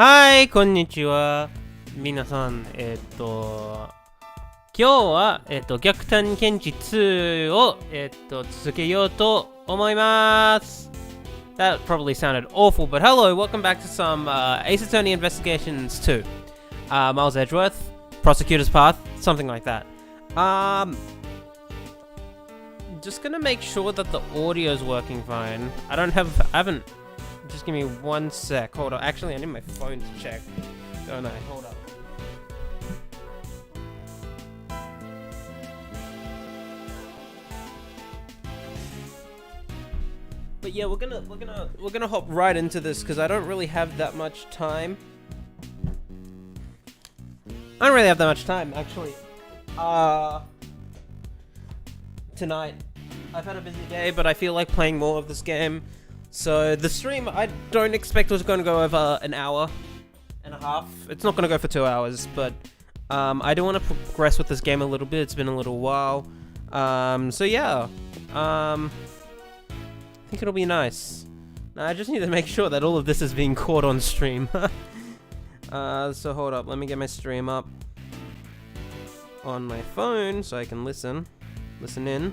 はい、こんにちは。皆さん、今日は、逆転検知2を、続けようと思います。That probably sounded awful, but hello, welcome back to some Ace Attorney Investigations 2. Miles Edgeworth, Prosecutor's Path, something like that. Just gonna make sure that the audio is working fine. I haven't. Just give me 1 sec. Hold on. Actually, I need my phone to check. Don't I? Hold up. But yeah, we're gonna hop right into this because I don't really have that much time. I don't really have that much time, actually. Tonight, I've had a busy day, but I feel like playing more of this game. So the stream, I don't expect was going to go over an hour and a half. It's not going to go for 2 hours, but I do want to progress with this game a little bit. It's been a little while. So yeah, I think it'll be nice. Now, I just need to make sure that all of this is being caught on stream. So hold up, let me get my stream up on my phone so I can listen in.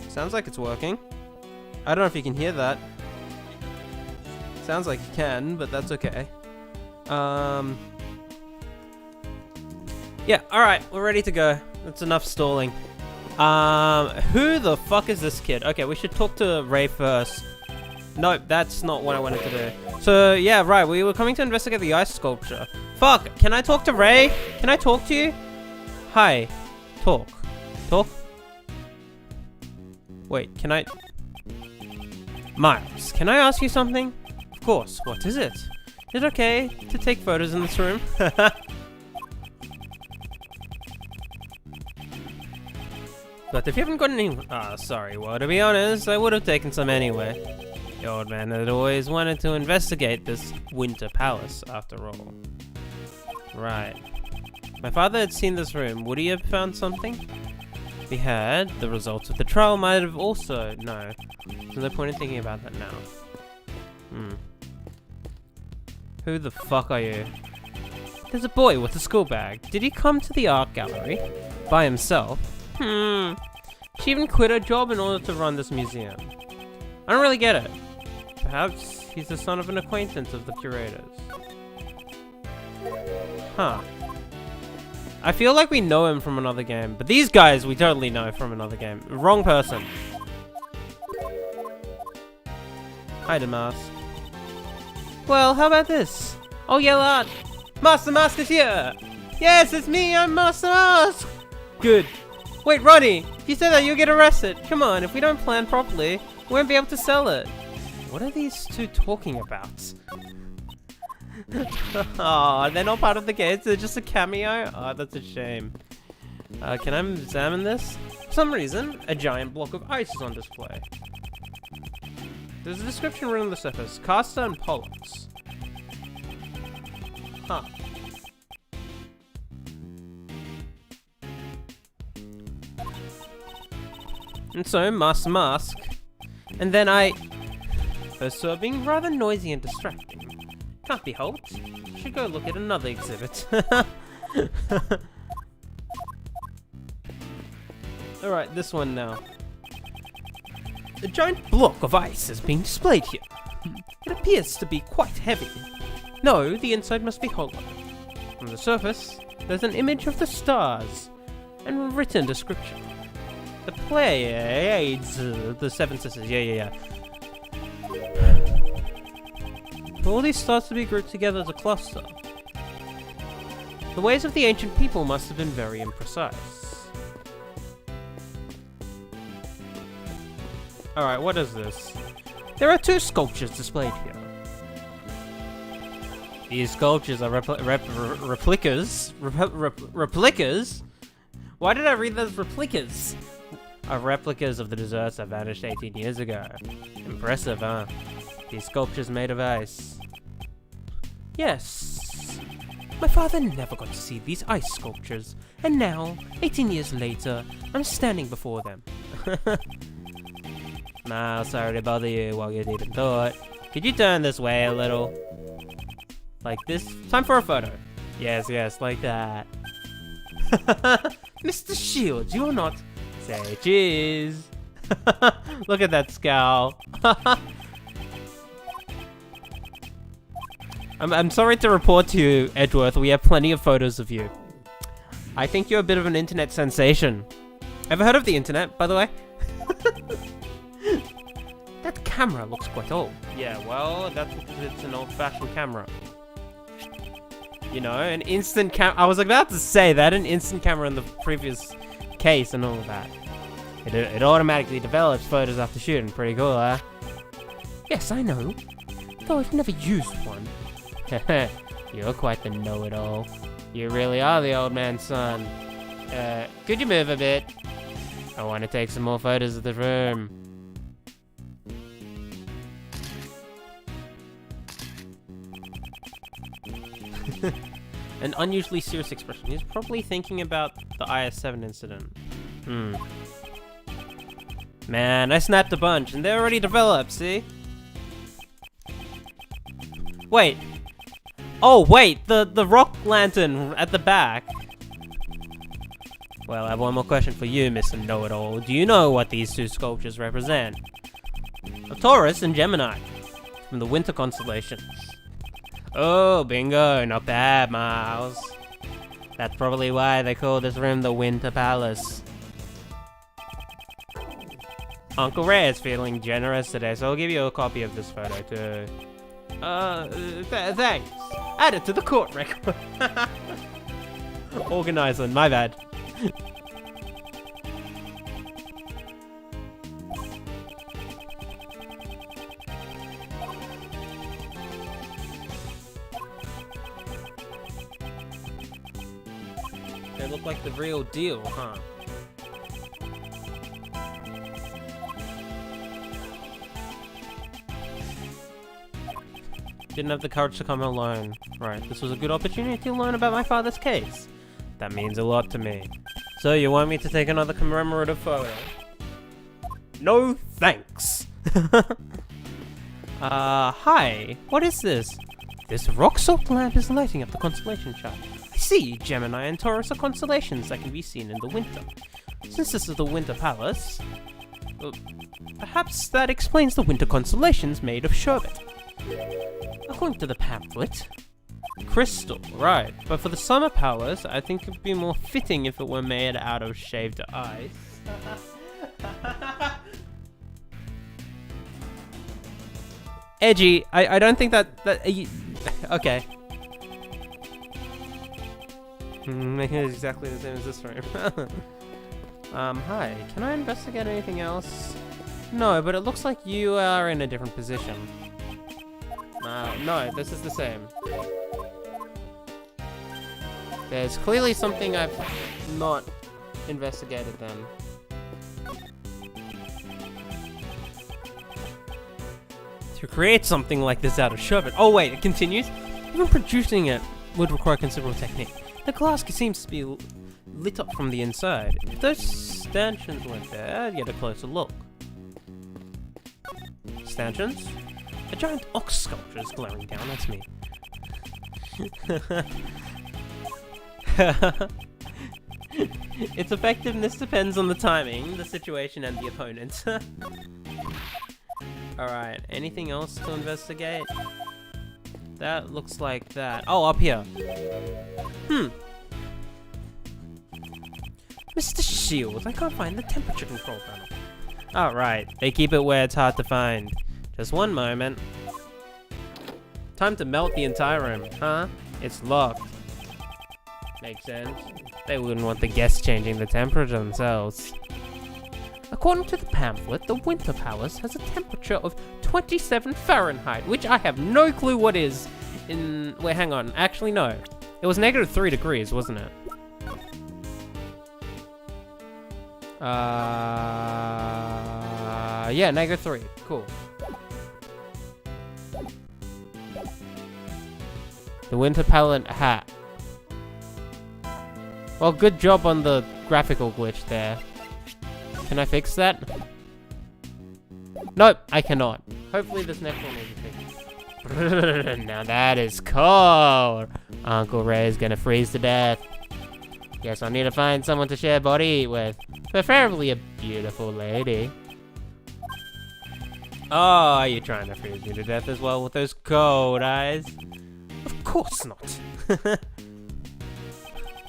Sounds like it's working. I don't know if you can hear that. Sounds like you can, but that's okay. Yeah, alright, we're ready to go. That's enough stalling. Who the fuck is this kid? Okay, we should talk to Ray first. Nope, that's not what I wanted to do. So, yeah, right, we were coming to investigate the ice sculpture. Fuck, can I talk to Ray? Can I talk to you? Hi. Talk. Talk? Wait, can I... Miles, can I ask you something? Of course, what is it? Is it okay to take photos in this room? But if you haven't got any... sorry, well, to be honest, I would have taken some anyway. The old man had always wanted to investigate this winter palace, after all. Right. My father had seen this room. Would he have found something? If he had, the results of the trial might have also... No. There's no point in thinking about that now. Who the fuck are you? There's a boy with a school bag. Did he come to the art gallery? By himself? She even quit her job in order to run this museum. I don't really get it. Perhaps he's the son of an acquaintance of the curator's. Huh. I feel like we know him from another game, but these guys we totally know from another game. Wrong person. Hi, Damask. Well, how about this? I'll yell out, Master Mask is here! Yes, it's me, I'm Master Mask! Good. Wait, Ronnie, if you say that, you'll get arrested. Come on, if we don't plan properly, we won't be able to sell it. What are these two talking about? Oh, they're not part of the game, they're just a cameo? Oh, that's a shame. Can I examine this? For some reason, a giant block of ice is on display. There's a description written on the surface. Caster and Pollux. Huh. And so, Master Mask. And then those two are being rather noisy and distracting. Can't be helped. Should go look at another exhibit. Alright, this one now. A giant block of ice is being displayed here. It appears to be quite heavy. No, the inside must be hollow. On the surface, there's an image of the stars and a written description. The Pleiades, the Seven Sisters, yeah. All these stars to be grouped together as a cluster. The ways of the ancient people must have been very imprecise. Alright, what is this? There are two sculptures displayed here. These sculptures are replicas? Replicas? Why did I read those replicas? Are replicas of the desserts that vanished 18 years ago. Impressive, huh? These sculptures made of ice. Yes. My father never got to see these ice sculptures, and now, 18 years later, I'm standing before them. Nah, sorry to bother you while you're deep in thought. Could you turn this way a little? Like this? Time for a photo. Yes, yes, like that. Mr. Shields, you're not... Say cheese. Look at that scowl. I'm sorry to report to you, Edgeworth, we have plenty of photos of you. I think you're a bit of an internet sensation. Ever heard of the internet, by the way? That camera looks quite old. Yeah, well, that's because it's an old-fashioned camera. You know, an instant I was about to say that, an instant camera in the previous case and all of that. It automatically develops photos after shooting. Pretty cool, huh? Yes, I know. Though I've never used one. You're quite the know-it-all. You really are the old man's son. Could you move a bit? I want to take some more photos of the room. An unusually serious expression. He's probably thinking about the IS-7 incident. Man, I snapped a bunch and they're already developed, see? Wait. Oh, wait, the rock lantern at the back. Well, I have one more question for you, Mr. Know-It-All. Do you know what these two sculptures represent? A Taurus and Gemini, from the winter constellations. Oh, bingo, not bad, Miles. That's probably why they call this room the Winter Palace. Uncle Ray is feeling generous today, so I'll give you a copy of this photo too. Thanks. Add it to the court record. Organizer, my bad. They look like the real deal, huh? Didn't have the courage to come alone. Right, this was a good opportunity to learn about my father's case. That means a lot to me. So you want me to take another commemorative photo? No thanks! Hi, what is this? This rock salt lamp is lighting up the constellation chart. I see, Gemini and Taurus are constellations that can be seen in the winter. Since this is the Winter Palace, perhaps that explains the winter constellations made of sherbet. According to the pamphlet, crystal, right. But for the summer palace, I think it'd be more fitting if it were made out of shaved ice. Edgy, I don't think that okay. It's exactly the same as this room. Hi, can I investigate anything else? No, but it looks like you are in a different position. No, this is the same. There's clearly something I've not investigated then. To create something like this out of sherbet. Oh wait, it continues? Even producing it would require considerable technique. The glass seems to be lit up from the inside. If those stanchions weren't there, I'd get a closer look. Stanchions? A giant ox sculpture is glaring down at me. Its effectiveness depends on the timing, the situation, and the opponent. Alright, anything else to investigate? That looks like that. Oh, up here. Mr. Shields, I can't find the temperature control panel. Alright, they keep it where it's hard to find. Just one moment. Time to melt the entire room, huh? It's locked. Makes sense. They wouldn't want the guests changing the temperature themselves. According to the pamphlet, the Winter Palace has a temperature of 27 Fahrenheit, which I have no clue what is in... Wait, hang on. Actually, no. It was -3 degrees, wasn't it? Yeah, -3. Cool. The Winter Palace hat. Well, good job on the graphical glitch there. Can I fix that? Nope, I cannot. Hopefully this next one will be fixed. Now that is cold. Uncle Ray's gonna freeze to death. Guess I need to find someone to share body with. Preferably a beautiful lady. Oh, are you trying to freeze me to death as well with those cold eyes? Of course not.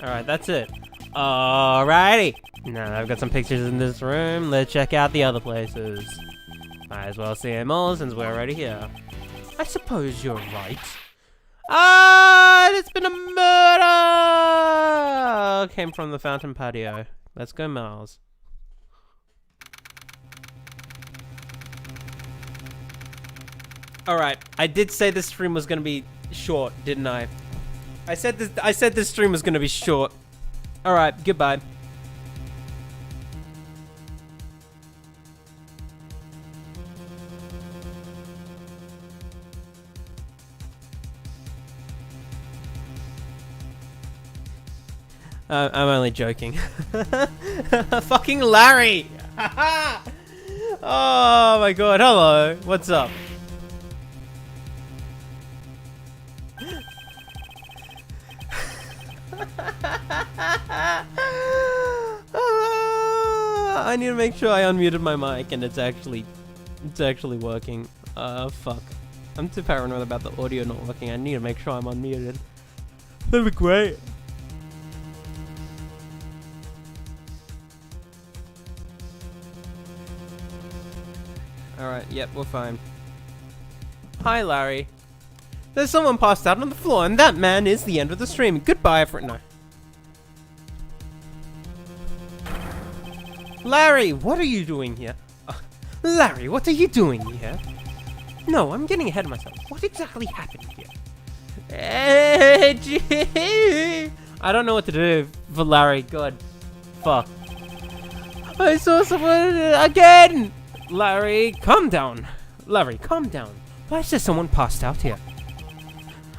Alright, that's it. Alrighty. Now I've got some pictures in this room. Let's check out the other places. Might as well see them all since we're already here. I suppose you're right. Ah, it's been a murder! Came from the fountain patio. Let's go, Miles. Alright, I did say this stream was gonna be short, didn't I? I said this stream was gonna be short. Alright, goodbye. I'm only joking. Fucking Larry! Oh my god, hello. What's up? I need to make sure I unmuted my mic and it's actually working. Fuck. I'm too paranoid about the audio not working. I need to make sure I'm unmuted. That'd be great. Alright, yep, we're fine. Hi, Larry. There's someone passed out on the floor, and that man is the end of the stream. Goodbye, everyone. No. Larry, what are you doing here? Larry, what are you doing here? No, I'm getting ahead of myself. What exactly happened here? I don't know what to do for Larry. God. Fuck. I saw someone again! Larry, calm down. Larry, calm down. Why is there someone passed out here?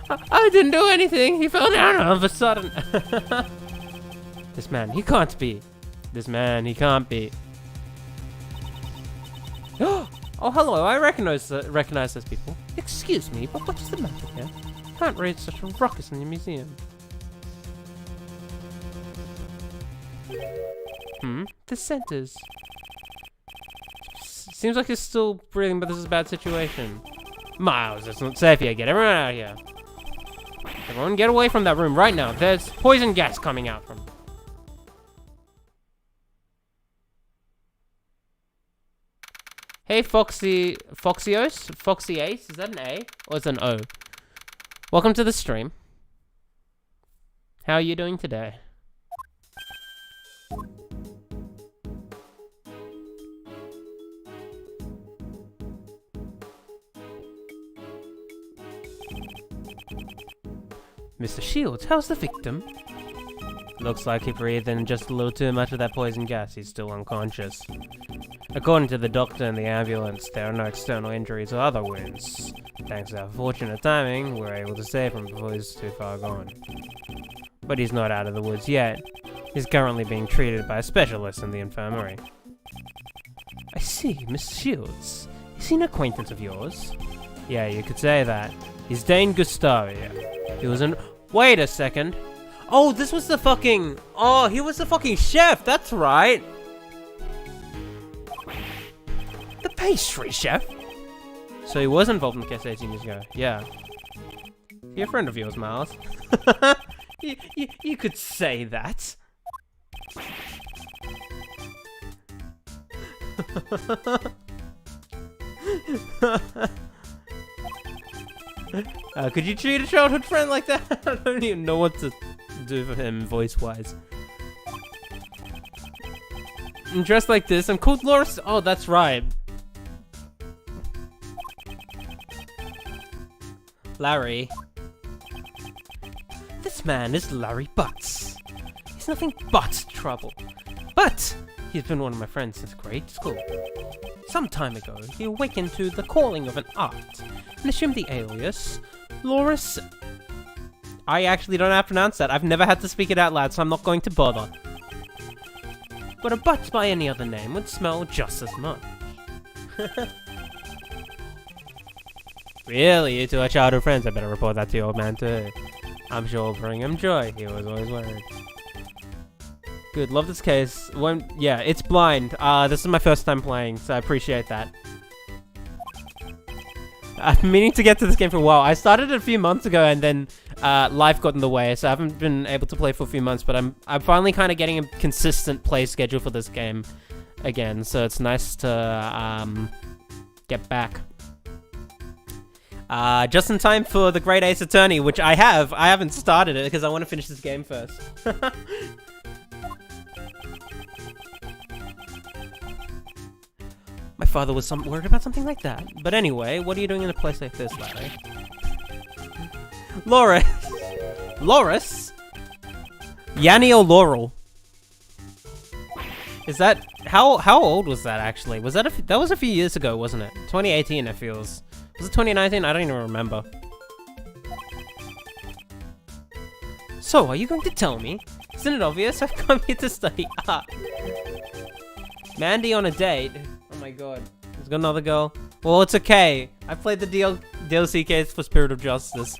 I didn't do anything. He fell down all of a sudden. This man, he can't be. This man, he can't be. Oh, hello. I recognize those people. Excuse me, but what's the matter here? Can't raise such a ruckus in the museum. The centers. Seems like he's still breathing, but this is a bad situation. Miles, it's not safe here. Get everyone out of here. Everyone get away from that room right now. There's poison gas coming out from... Hey, Foxy Ace? Is that an A or is it an O? Welcome to the stream. How are you doing today? Mr. Shields, how's the victim? Looks like he breathed in just a little too much of that poison gas. He's still unconscious. According to the doctor and the ambulance, there are no external injuries or other wounds. Thanks to our fortunate timing, we were able to save him before he's too far gone. But he's not out of the woods yet. He's currently being treated by a specialist in the infirmary. I see, Miss Shields. Is he an acquaintance of yours? Yeah, you could say that. He's Dane Gustavi. He was an... Wait a second. Oh, this was the fucking... Oh, he was the fucking chef. That's right. The pastry chef. So he was involved in the case 18 years ago. Yeah. He a friend of yours, Miles? you could say that. Could you treat a childhood friend like that? I don't even know what to do for him voice-wise. I'm dressed like this. I'm called Loris. Oh, that's right. Larry. This man is Larry Butts. He's nothing but trouble. But he's been one of my friends since grade school. Some time ago, he awakened to the calling of an art and assumed the alias Loris I actually don't know how to pronounce that. I've never had to speak it out loud, so I'm not going to bother. But a butt by any other name would smell just as much. Really? You two are childhood friends? I better report that to your old man too. I'm sure it'll bring him joy. He was always worried. Good, love this case. Yeah, it's blind. This is my first time playing, so I appreciate that. I've been meaning to get to this game for a while. I started it a few months ago, and then life got in the way, so I haven't been able to play for a few months. But I'm finally kind of getting a consistent play schedule for this game again, so it's nice to get back. Just in time for the Great Ace Attorney, which I have. I haven't started it because I want to finish this game first. My father was worried about something like that. But anyway, what are you doing in a place like this, Larry? Loris! Loris? Yanni or Laurel? Is that... How old was that, actually? Was that that was a few years ago, wasn't it? 2018, it feels. Was it 2019? I don't even remember. So, are you going to tell me? Isn't it obvious? I've come here to study art. Mandy on a date? Oh my god. He's got another girl. Well, it's okay. I played the DLC case for Spirit of Justice.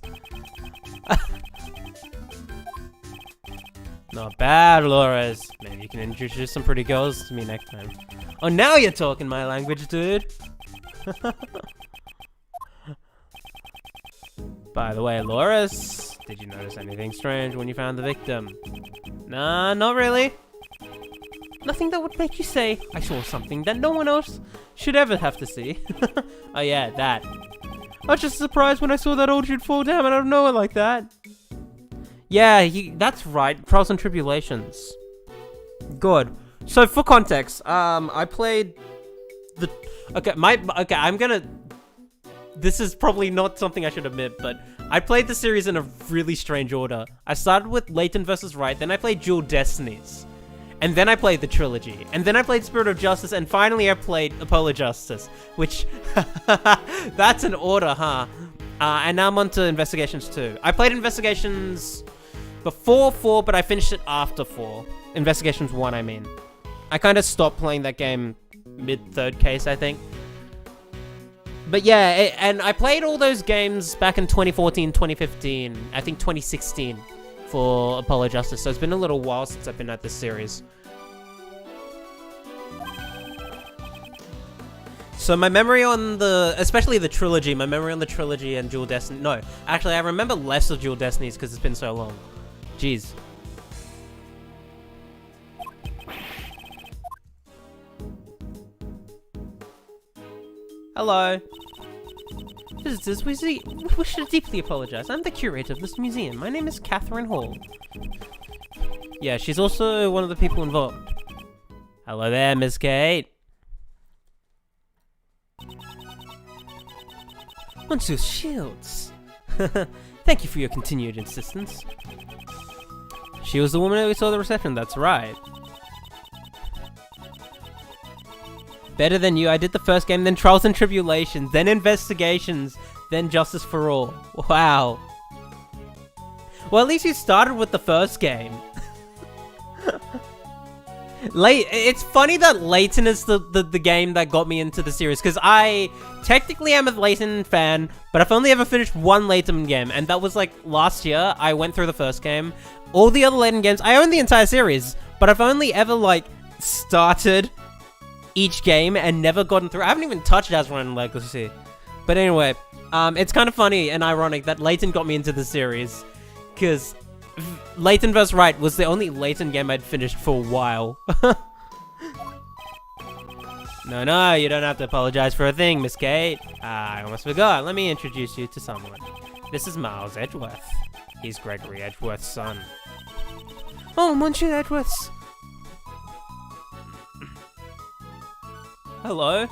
Not bad, Loris. Maybe you can introduce some pretty girls to me next time. Oh, now you're talking my language, dude. By the way, Loris, did you notice anything strange when you found the victim? Nah, not really. Nothing that would make you say, I saw something that no one else should ever have to see. Oh yeah, that. I was just surprised when I saw that old dude fall down out of nowhere like that. Yeah, that's right. Trials and Tribulations. Good. So for context, I played the... Okay, I'm gonna... This is probably not something I should admit, but I played the series in a really strange order. I started with Layton vs. Wright, then I played Dual Destinies. And then I played the trilogy. And then I played Spirit of Justice, and finally I played Apollo Justice. Which... that's an order, huh? And now I'm on to Investigations 2. I played Investigations before 4, but I finished it after 4. Investigations 1, I mean. I kind of stopped playing that game mid-third case, I think. But yeah, and I played all those games back in 2014, 2015, I think 2016 for Apollo Justice, so it's been a little while since I've been at this series. So my memory on especially the trilogy, my memory on the trilogy and Dual Destiny, no, actually I remember less of Dual Destinies because it's been so long. Jeez. Hello. Visitors, we wish to deeply apologize. I'm the curator of this museum. My name is Catherine Hall. Yeah, she's also one of the people involved. Hello there, Miss Kate. Monsieur Shields. Thank you for your continued insistence. She was the woman that we saw at the reception, that's right. Better than you, I did the first game, then Trials and Tribulations, then Investigations, then Justice for All. Wow. Well, at least you started with the first game. It's funny that Layton is the game that got me into the series, because I technically am a Layton fan, but I've only ever finished one Layton game, and that was like last year. I went through the first game. All the other Layton games, I own the entire series, but I've only ever like started each game and never gotten through. I haven't even touched Azrael Legacy. But anyway, it's kind of funny and ironic that Layton got me into the series, because Layton vs. Wright was the only Layton game I'd finished for a while. No, you don't have to apologize for a thing, Miss Kate. I almost forgot. Let me introduce you to someone. This is Miles Edgeworth. He's Gregory Edgeworth's son. Oh, Monsieur Edgeworth's. Hello?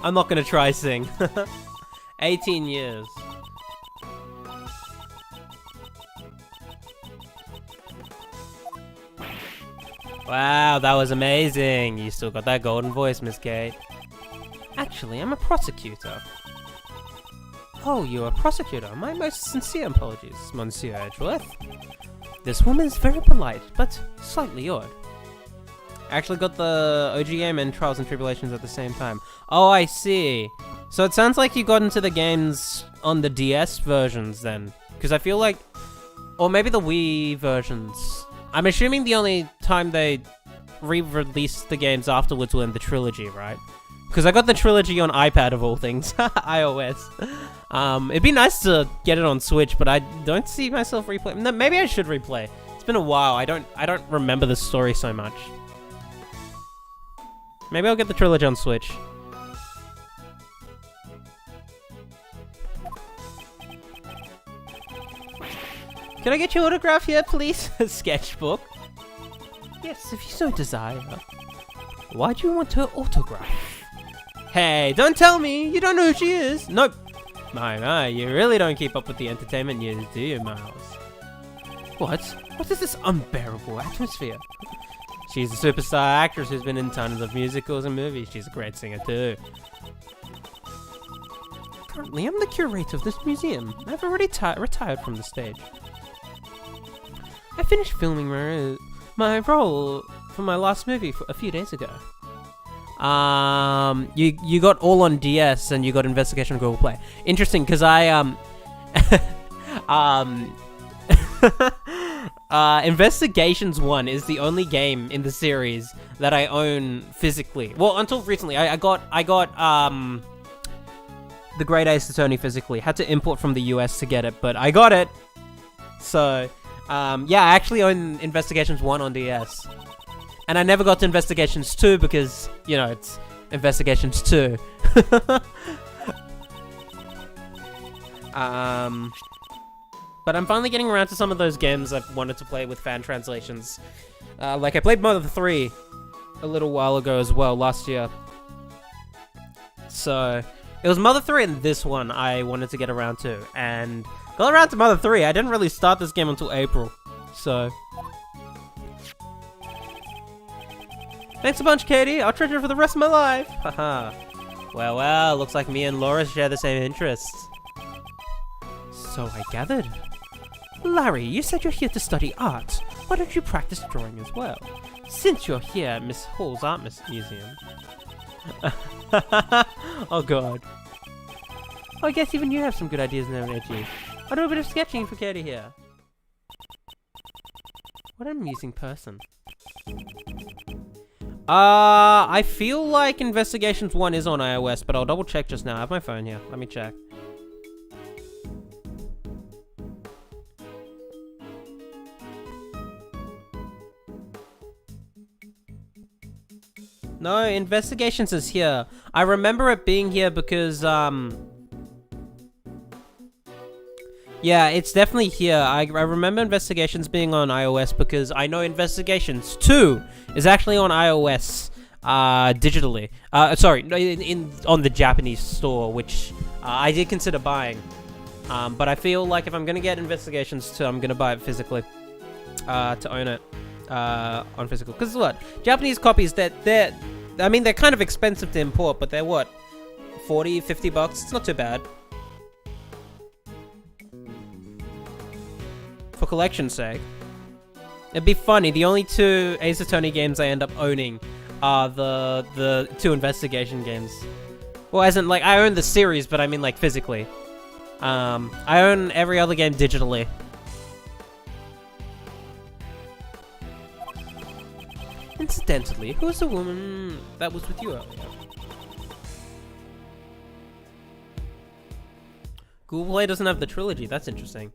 I'm not gonna try sing. 18 years. Wow, that was amazing. You still got that golden voice, Miss Kate. Actually, I'm a prosecutor. Oh, you're a prosecutor. My most sincere apologies, Monsieur Edgeworth. This woman's very polite, but slightly odd. I actually got the OG game and Trials and Tribulations at the same time. Oh, I see. So it sounds like you got into the games on the DS versions then. Because I feel like... Or maybe the Wii versions. I'm assuming the only time they re-released the games afterwards were in the trilogy, right? Because I got the trilogy on iPad of all things. iOS. It'd be nice to get it on Switch, but I don't see myself replaying. No, maybe I should replay. It's been a while. I don't remember the story so much. Maybe I'll get the trilogy on Switch. Can I get your autograph here, please? Sketchbook. Yes, if you so desire. Why do you want her autograph? Hey, don't tell me! You don't know who she is! Nope! My, you really don't keep up with the entertainment news, do you, Miles? What? What is this unbearable atmosphere? She's a superstar actress who's been in tons of musicals and movies. She's a great singer, too. Currently, I'm the curator of this museum. I've already retired from the stage. I finished filming my role for my last movie a few days ago. You got all on DS and you got Investigation on Google Play. Interesting, because Investigations 1 is the only game in the series that I own physically. Well, until recently, I got the Great Ace Attorney physically. Had to import from the US to get it, but I got it. So, yeah, I actually own Investigations 1 on DS. And I never got to Investigations 2 because, you know, it's Investigations 2. But I'm finally getting around to some of those games I've wanted to play with fan translations. Like, I played Mother 3 a little while ago as well, last year. So, it was Mother 3 and this one I wanted to get around to. And got around to Mother 3. I didn't really start this game until April. So... Thanks a bunch, Katie. I'll treasure it for the rest of my life. Haha. Well, looks like me and Laura share the same interests. So I gathered. Larry, you said you're here to study art. Why don't you practice drawing as well? Since you're here at Miss Hall's Art Museum. Oh god. Oh, I guess even you have some good ideas now, Edgy. I'll do a bit of sketching for Katie here. What an amusing person. I feel like Investigations 1 is on iOS, but I'll double check just now. I have my phone here. Let me check. No, Investigations is here. I remember it being here because, yeah, it's definitely here. I remember Investigations being on iOS because I know Investigations 2 is actually on iOS digitally. Sorry, on the Japanese store, which I did consider buying. But I feel like if I'm going to get Investigations 2, I'm going to buy it physically to own it on physical. Because what? Japanese copies, they're kind of expensive to import, but they're what? 40, 50 bucks? It's not too bad. For collection's sake. It'd be funny, the only two Ace Attorney games I end up owning are the two Investigation games. Well, as in, like, I own the series, but I mean, like, physically. I own every other game digitally. Incidentally, who's the woman that was with you earlier? Google Play doesn't have the trilogy, that's interesting.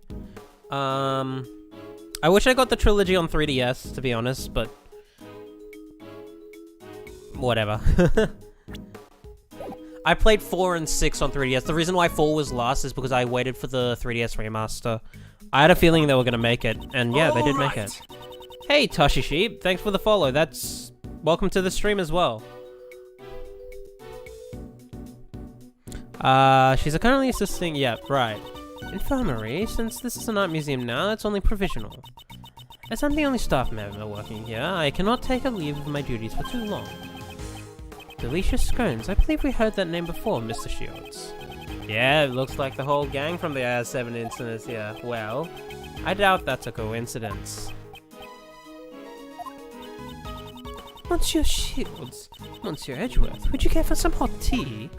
I wish I got the trilogy on 3DS, to be honest, but... whatever. I played 4 and 6 on 3DS. The reason why 4 was last is because I waited for the 3DS remaster. I had a feeling they were gonna make it, and yeah, they did make it. Hey, Tashishi, thanks for the follow. Welcome to the stream as well. She's currently assisting... yeah, right. Infirmary, since this is an art museum now, it's only provisional. As I'm the only staff member working here, I cannot take a leave of my duties for too long. Delicious scones. I believe we heard that name before, Mr. Shields. Yeah, it looks like the whole gang from the IS-7 incident is here. Well, I doubt that's a coincidence. Monsieur Shields, Monsieur Edgeworth, would you care for some hot tea?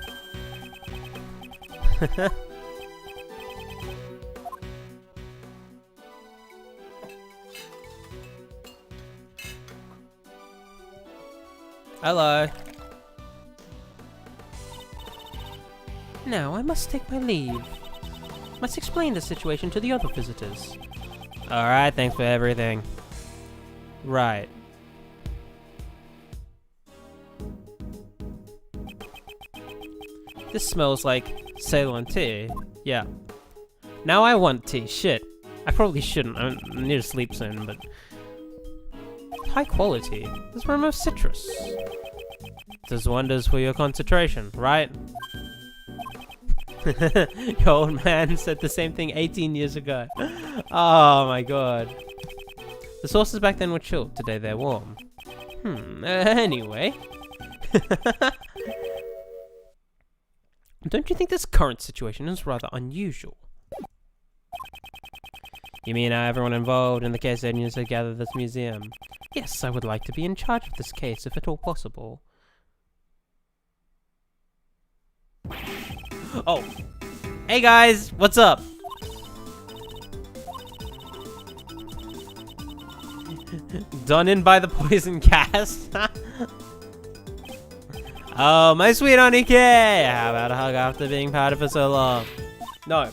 Hello. Now I must take my leave. Must explain the situation to the other visitors. Alright, thanks for everything. Right. This smells like Ceylon tea. Yeah. Now I want tea. Shit. I probably shouldn't. I need to sleep soon, but... High quality. This room of citrus. Does wonders for your concentration, right? Your old man said the same thing 18 years ago. Oh my god. The sauces back then were chilled. Today they're warm. Anyway. Don't you think this current situation is rather unusual? You mean how everyone involved in the case needs to gather this museum? Yes, I would like to be in charge of this case if at all possible. Oh. Hey guys, what's up? Done in by the poison gas? Oh, my sweet honey Kay! How about a hug after being powdered for so long? No.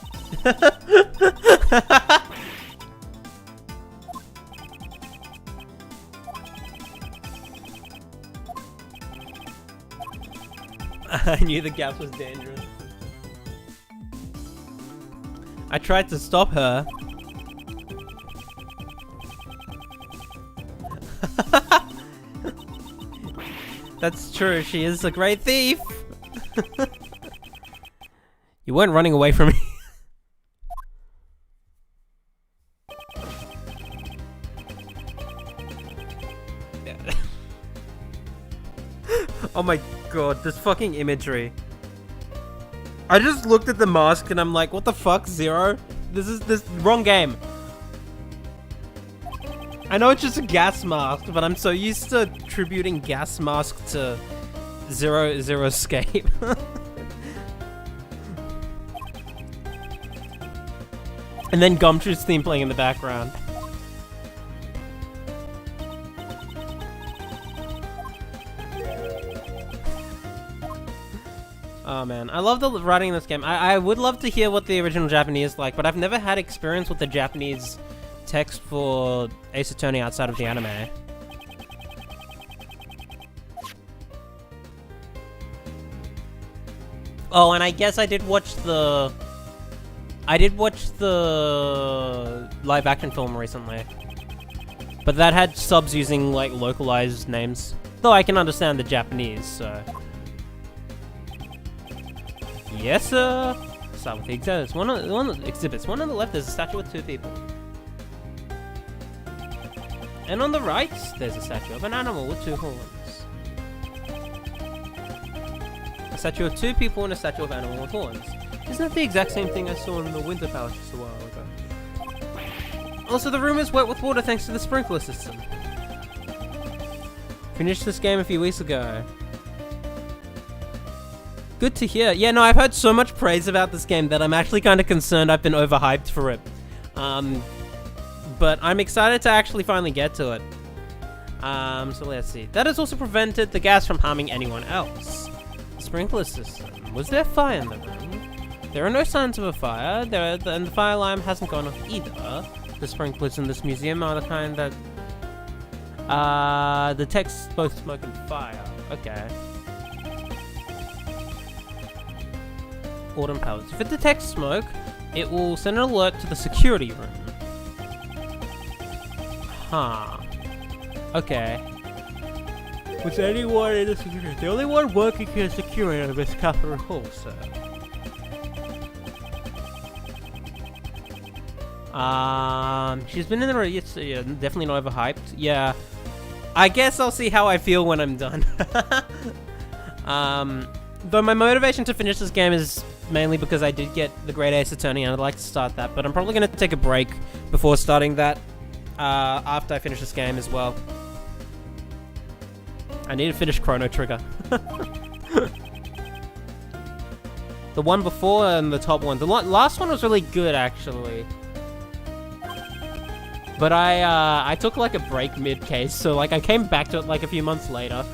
I knew the gas was dangerous. I tried to stop her. That's true, she is a great thief. You weren't running away from me. Oh my god, this fucking imagery. I just looked at the mask and I'm like, what the fuck, Zero? This is wrong game. I know it's just a gas mask, but I'm so used to attributing gas mask to Zero Escape. And then Gumshoe's theme playing in the background. Oh man, I love the writing in this game. I would love to hear what the original Japanese is like, but I've never had experience with the Japanese text for Ace Attorney outside of the anime. Oh, and I guess I did watch the live action film recently. But that had subs using like localized names. Though I can understand the Japanese, so. Yes, sir. Start with the exhibits. One on the left, there's a statue with two people. And on the right, there's a statue of an animal with two horns. A statue of two people and a statue of an animal with horns. Isn't that the exact same thing I saw in the Winter Palace just a while ago? Also, the room is wet with water thanks to the sprinkler system. Finished this game a few weeks ago. Good to hear. Yeah, no, I've heard so much praise about this game that I'm actually kind of concerned I've been overhyped for it. But I'm excited to actually finally get to it. So let's see. That has also prevented the gas from harming anyone else. The sprinkler system. Was there fire in the room? There are no signs of a fire, and the fire alarm hasn't gone off either. The sprinklers in this museum are the kind that detects both smoke and fire. Okay. Autumn powers. If it detects smoke, it will send an alert to the security room. Huh. Okay. Was anyone in the security? The only one working in security of this Capitol Hall, sir. She's been in the room. Yes, yeah, definitely not overhyped. Yeah. I guess I'll see how I feel when I'm done. Though my motivation to finish this game is mainly because I did get the Great Ace Attorney and I'd like to start that, but I'm probably going to take a break before starting that after I finish this game as well. I need to finish Chrono Trigger. The one before and the top one. The last one was really good, actually. But I took like a break mid-case, so like I came back to it like a few months later.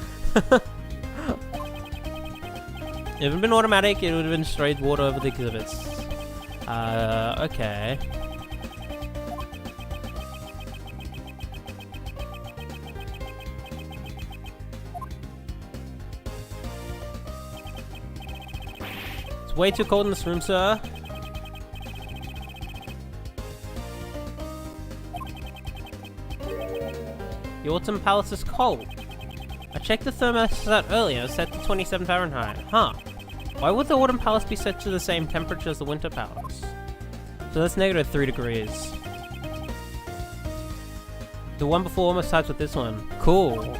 If it had been automatic, it would have been straight water over the exhibits. Okay. It's way too cold in this room, sir. The Autumn Palace is cold. I checked the thermostat earlier, set to 27 Fahrenheit. Huh. Why would the Autumn Palace be set to the same temperature as the Winter Palace? So that's -3 degrees. The one before almost types with this one. Cool.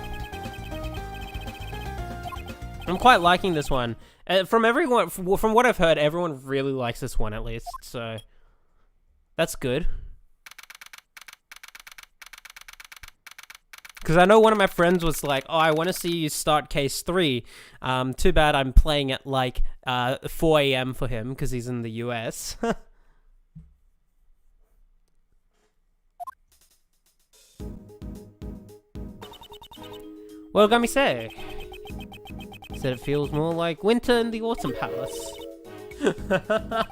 I'm quite liking this one. From everyone, from what I've heard, everyone really likes this one at least, so that's good. Because I know one of my friends was like, oh, I want to see you start case 3. Too bad I'm playing at like 4 a.m. for him because he's in the US. What got me say? Said it feels more like winter in the Autumn Palace. I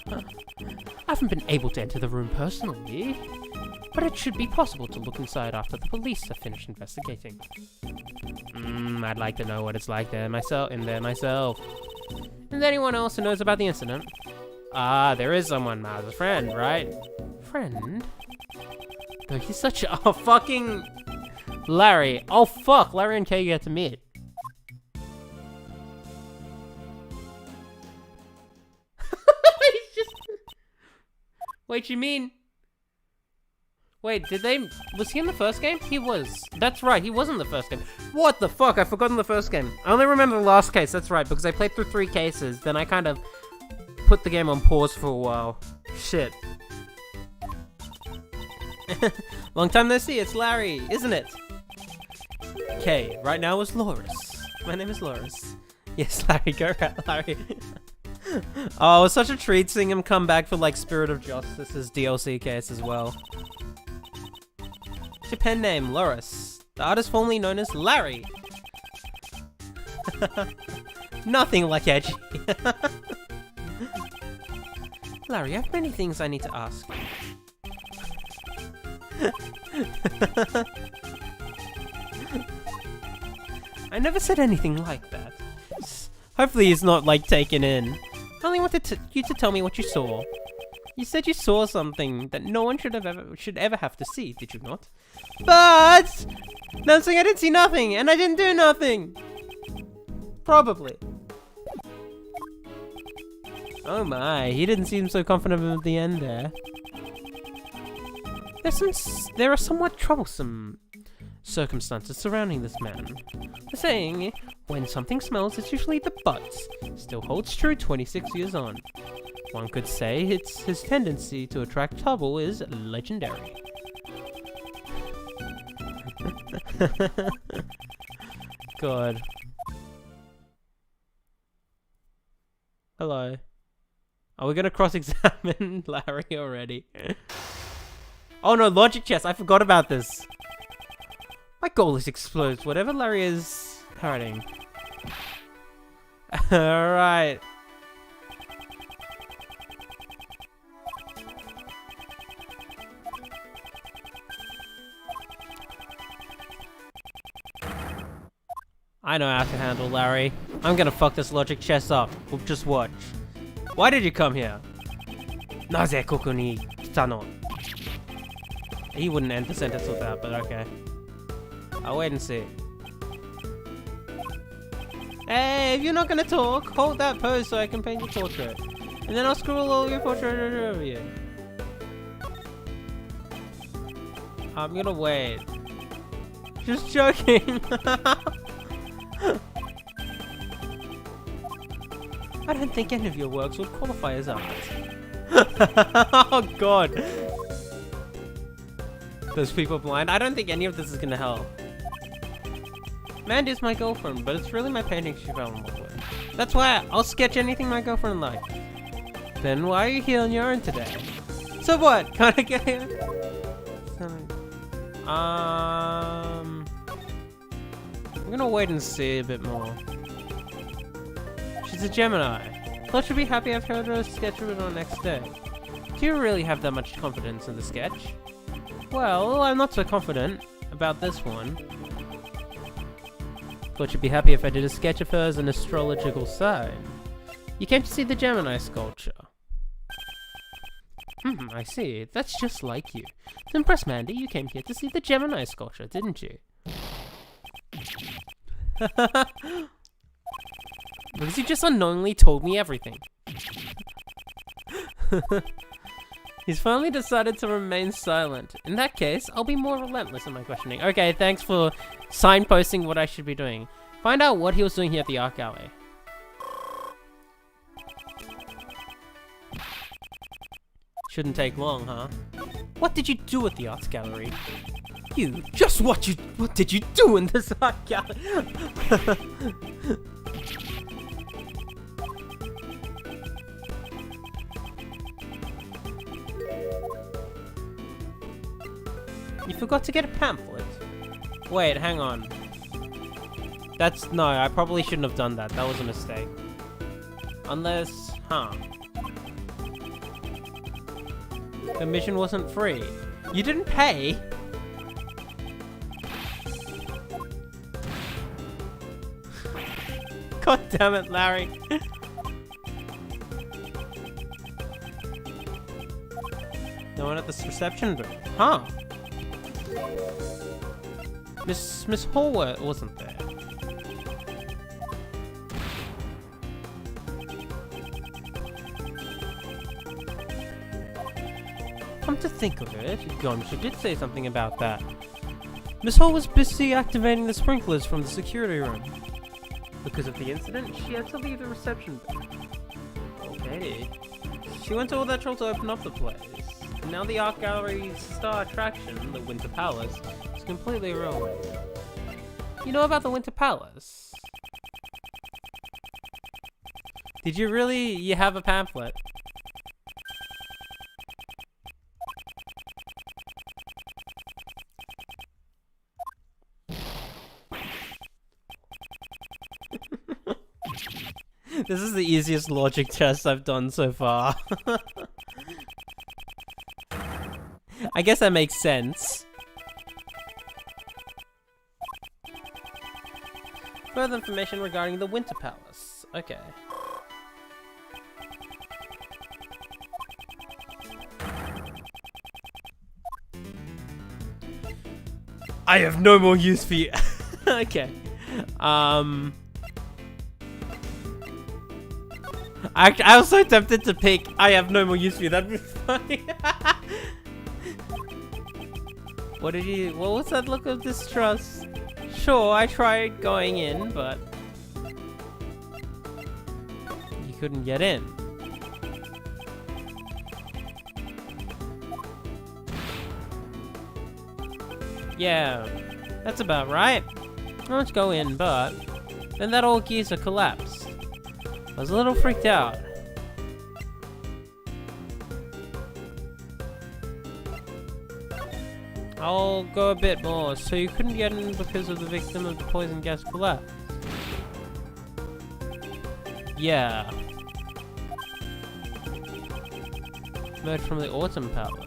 haven't been able to enter the room personally, but it should be possible to look inside after the police have finished investigating. I'd like to know what it's like there myself. Is anyone else who knows about the incident? There is someone. Miles' friend, right? Friend? Though he's such a fucking Larry. Oh fuck, Larry and Kay get to meet. He's just... Wait, you mean... Wait, was he in the first game? He was. That's right, he was in the first game. What the fuck, I've forgotten the first game. I only remember the last case, that's right, because I played through 3 cases, then I kind of put the game on pause for a while. Shit. Long time no see, it's Larry, isn't it? Okay, right now is Loris. My name is Loris. Yes, Larry, go right, Larry. Oh, it was such a treat seeing him come back for like Spirit of Justice's DLC case as well. What's your pen name? Loris. The artist formerly known as Larry. Nothing like edgy. Larry, I have many things I need to ask. I never said anything like that. Hopefully he's not like taken in. I only wanted you to tell me what you saw. You said you saw something that no one should ever have to see, did you not? But no, I'm saying I didn't see nothing, and I didn't do nothing. Probably. Oh my, he didn't seem so confident at the end there. There are somewhat troublesome circumstances surrounding this man. The saying, when something smells, it's usually the butts, still holds true 26 years on. One could say his tendency to attract trouble is legendary. God. Hello. Are we gonna cross-examine Larry already? Oh no, logic chess, I forgot about this. My goal is explodes whatever Larry is hurting. Alright. I know how to handle Larry. I'm gonna fuck this logic chess up. Well, just watch. Why did you come here? Naze koku ni kita no? He wouldn't end the sentence with that, but okay. I'll wait and see. Hey, if you're not gonna talk, hold that pose so I can paint your portrait. And then I'll scribble all your portrait over you. I'm gonna wait. Just joking. I don't think any of your works would qualify as art. Oh god. Those people blind? I don't think any of this is gonna help. Mandy's my girlfriend, but it's really my painting she fell in love with. That's why I'll sketch anything my girlfriend likes. Then why are you here on your own today? So what? Can't I get here? I'm gonna wait and see a bit more. She's a Gemini. Thought she'd be happy I've heard her sketch of it on the next day. Do you really have that much confidence in the sketch? Well, I'm not so confident about this one. Thought she'd be happy if I did a sketch of her as an astrological sign. You came to see the Gemini sculpture. I see. That's just like you. To impress Mandy, you came here to see the Gemini sculpture, didn't you? Because you just unknowingly told me everything. He's finally decided to remain silent. In that case, I'll be more relentless in my questioning. Okay, thanks for signposting what I should be doing. Find out what he was doing here at the art gallery. Shouldn't take long, huh? What did you do at the art gallery? What did you do in this art gallery? You forgot to get a pamphlet. Wait, hang on. No, I probably shouldn't have done that. That was a mistake. Unless, the mission wasn't free. You didn't pay? God damn it, Larry. No one at this reception booth. Huh. Miss Hallworth wasn't there. Come to think of it, Gomsha did say something about that. Miss Hall was busy activating the sprinklers from the security room. Because of the incident, she had to leave the reception booth. Okay. She went to all that trouble to open up the place. And now the art gallery's star attraction, the Winter Palace, is completely ruined. You know about the Winter Palace? Did you really? You have a pamphlet? This is the easiest logic test I've done so far. I guess that makes sense. Further information regarding the Winter Palace. Okay. I have no more use for you. Okay. I was so tempted to pick I have no more use for you. That'd be funny. What was that look of distrust? Sure, I tried going in, but you couldn't get in. Yeah, that's about right. Let's go in, but then that old geezer collapsed. I was a little freaked out. I'll go a bit more. So you couldn't get in because of the victim of the poison gas collapse? Yeah. Emerged from the Autumn Palace.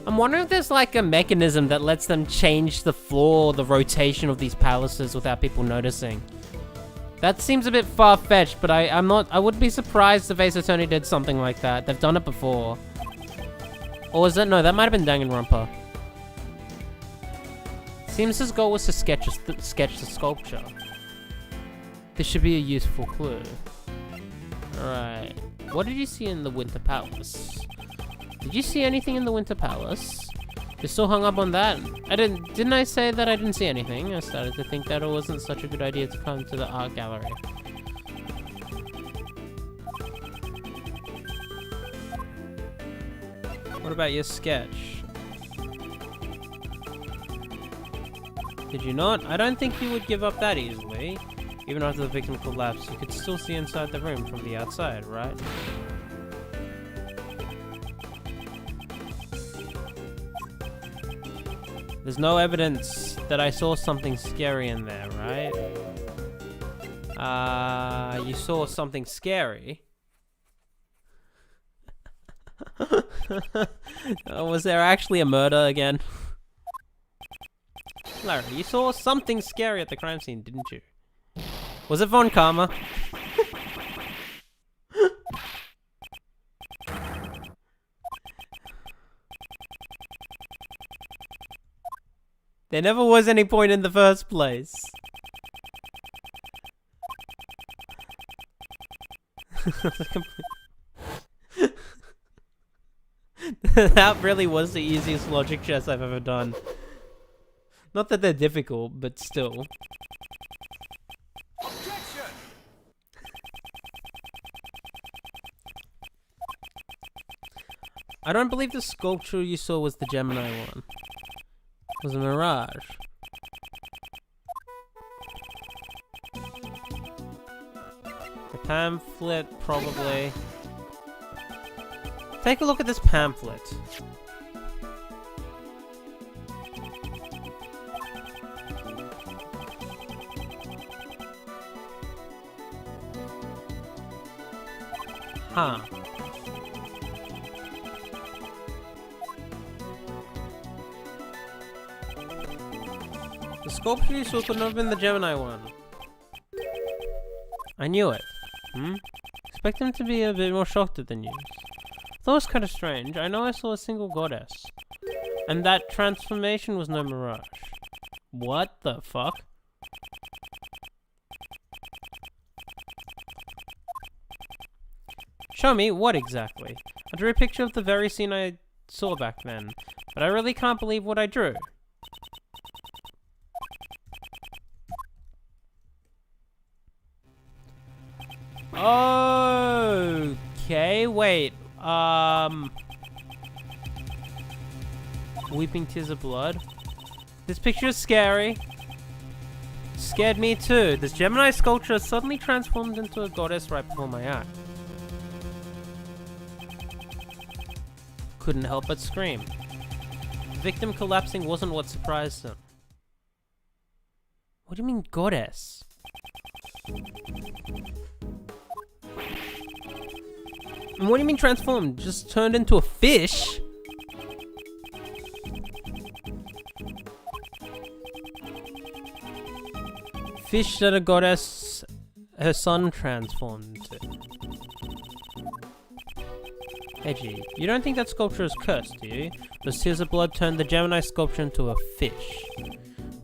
I'm wondering if there's like a mechanism that lets them change the floor, the rotation of these palaces without people noticing. That seems a bit far-fetched, but I wouldn't be surprised if Ace Attorney did something like that. They've done it before. Or was that? No, that might have been Danganronpa. Seems his goal was to sketch the sculpture. This should be a useful clue. Alright. What did you see in the Winter Palace? Did you see anything in the Winter Palace? You're still hung up on that? Didn't I say that I didn't see anything? I started to think that it wasn't such a good idea to come to the art gallery. What about your sketch? Did you not? I don't think you would give up that easily. Even after the victim collapsed, you could still see inside the room from the outside, right? There's no evidence that I saw something scary in there, right? You saw something scary? Was there actually a murder again? Larry, you saw something scary at the crime scene, didn't you? Was it Von Karma? There never was any point in the first place. That really was the easiest logic chess I've ever done. Not that they're difficult, but still. I don't believe the sculpture you saw was the Gemini one. It was a mirage. The pamphlet, probably. Take a look at this pamphlet. Huh. The sculpture you saw could not have been the Gemini one. I knew it. Expect him to be a bit more shocked than you. That was kind of strange. I know I saw a single goddess. And that transformation was no mirage. What the fuck? Show me what exactly? I drew a picture of the very scene I saw back then, but I really can't believe what I drew. Okay, wait. Weeping tears of blood. This picture is scary. Scared me too. This Gemini sculpture suddenly transformed into a goddess right before my eyes. Couldn't help but scream. The victim collapsing wasn't what surprised him. What do you mean, goddess? And what do you mean transformed? Just turned into a fish? Fish that a goddess, her son transformed into. Edgy. You don't think that sculpture is cursed, do you? Those tears of blood turned the Gemini sculpture into a fish.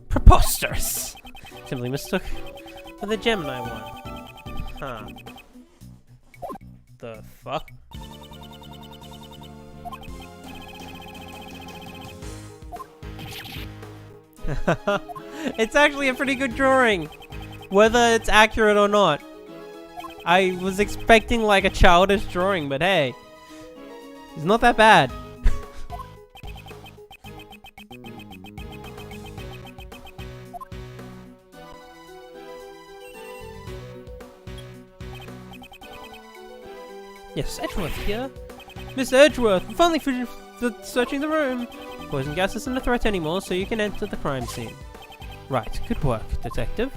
Preposterous! Simply mistook for the Gemini one. Huh. The fuck? It's actually a pretty good drawing, whether it's accurate or not. I was expecting like a childish drawing, but hey, it's not that bad. Yes, Edgeworth here. Miss Edgeworth, we finally finished searching the room. Poison gas isn't a threat anymore, so you can enter the crime scene. Right, good work, detective.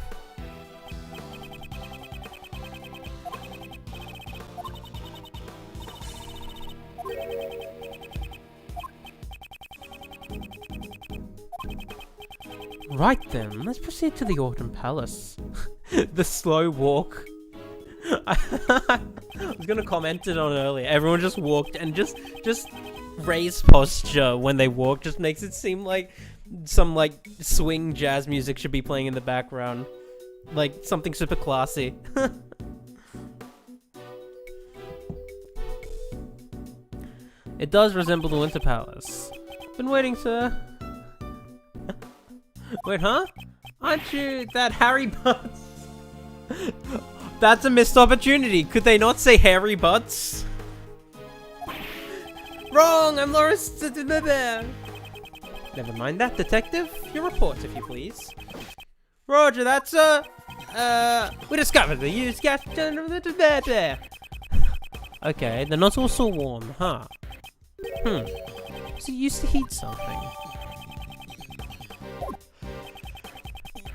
Right then, let's proceed to the Autumn Palace. The slow walk. I was gonna comment it on earlier. Everyone just walked and just raised posture when they walk. Just makes it seem like some like swing jazz music should be playing in the background, like something super classy. It does resemble the Winter Palace. Been waiting, sir. Wait, huh? Aren't you that Harry Butts? That's a missed opportunity. Could they not say Harry Butts? Wrong! I'm Loris. Never mind that, detective. Your report, if you please. Roger that, sir. We discovered the used gas. Okay, they're not all so warm, huh? So it used to heat something.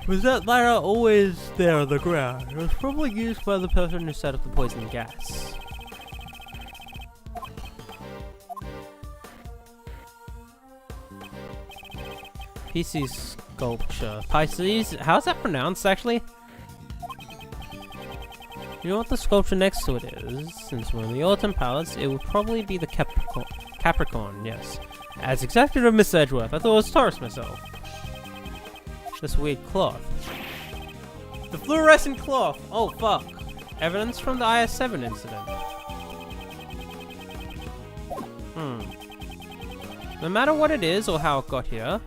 Was that lighter always there on the ground? It was probably used by the person who set up the poison gas. PC sculpture. Pisces? How's that pronounced, actually? You know what the sculpture next to it is? Since we're in the Autumn Palace, it would probably be the Capricorn, yes. As executive of Miss Edgeworth, I thought it was Taurus myself. This weird cloth. The fluorescent cloth! Oh, fuck. Evidence from the IS-7 incident. No matter what it is or how it got here.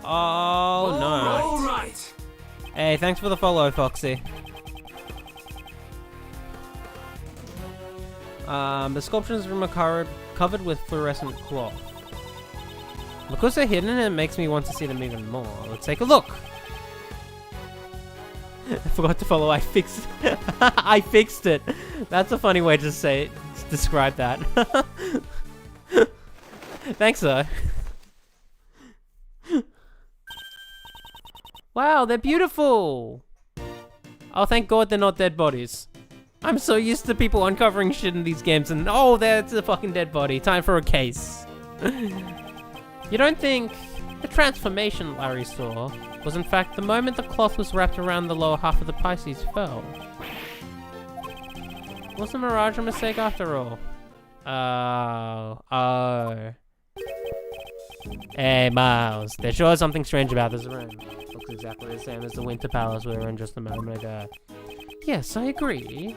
Oh, no. All right. Hey, thanks for the follow, Foxy. The sculpture's room are covered with fluorescent cloth. Because they're hidden, it makes me want to see them even more. Let's take a look. I forgot to follow. I fixed. I fixed it. That's a funny way to describe that. Thanks, sir. Wow, they're beautiful. Oh, thank God they're not dead bodies. I'm so used to people uncovering shit in these games, and oh, that's a fucking dead body. Time for a case. You don't think the transformation Larry saw was in fact the moment the cloth was wrapped around the lower half of the Pisces fell? Was the mirage a mistake after all? Oh. Hey, Miles, there's sure something strange about this room. Looks exactly the same as the Winter Palace we were in just a moment ago. Yes, I agree.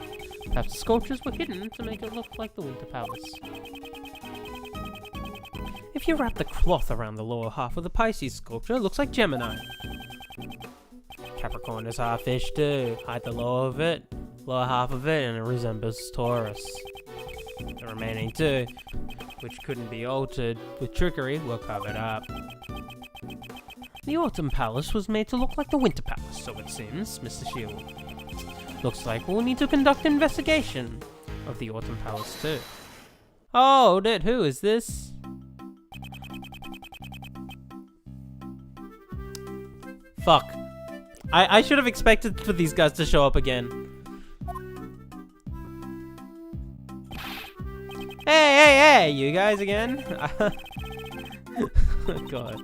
Perhaps the sculptures were hidden to make it look like the Winter Palace. If you wrap the cloth around the lower half of the Pisces sculpture, it looks like Gemini. Capricorn is half fish too. Hide the lower half of it, and it resembles Taurus. The remaining two, which couldn't be altered with trickery, were covered up. The Autumn Palace was made to look like the Winter Palace, so it seems, Mr. Shield. Looks like we'll need to conduct an investigation of the Autumn Palace too. Oh, who is this? Fuck. I should have expected for these guys to show up again. Hey, you guys again? Oh, God.